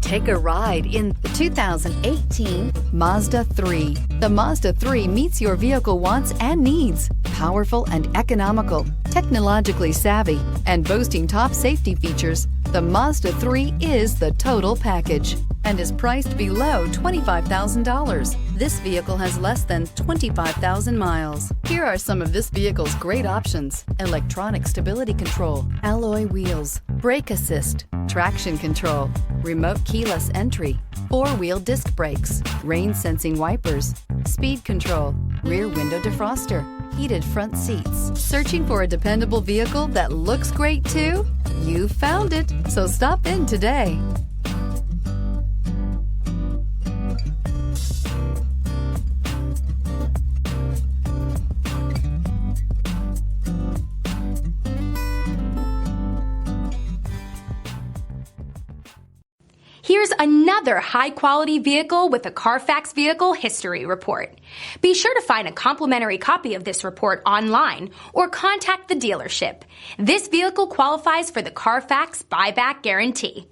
Take a ride in the 2018 Mazda 3. The Mazda 3 meets your vehicle wants and needs. Powerful and economical, technologically savvy, and boasting top safety features, the Mazda 3 is the total package and is priced below $25,000. This vehicle has less than 25,000 miles. Here are some of this vehicle's great options: electronic stability control, alloy wheels, brake assist, traction control, remote keyless entry, four-wheel disc brakes, rain sensing wipers, speed control, rear window defroster, heated front seats. Searching for a dependable vehicle that looks great too? You found it, so stop in today. Here's another high-quality vehicle with a Carfax Vehicle History Report. Be sure to find a complimentary copy of this report online or contact the dealership. This vehicle qualifies for the Carfax Buyback Guarantee.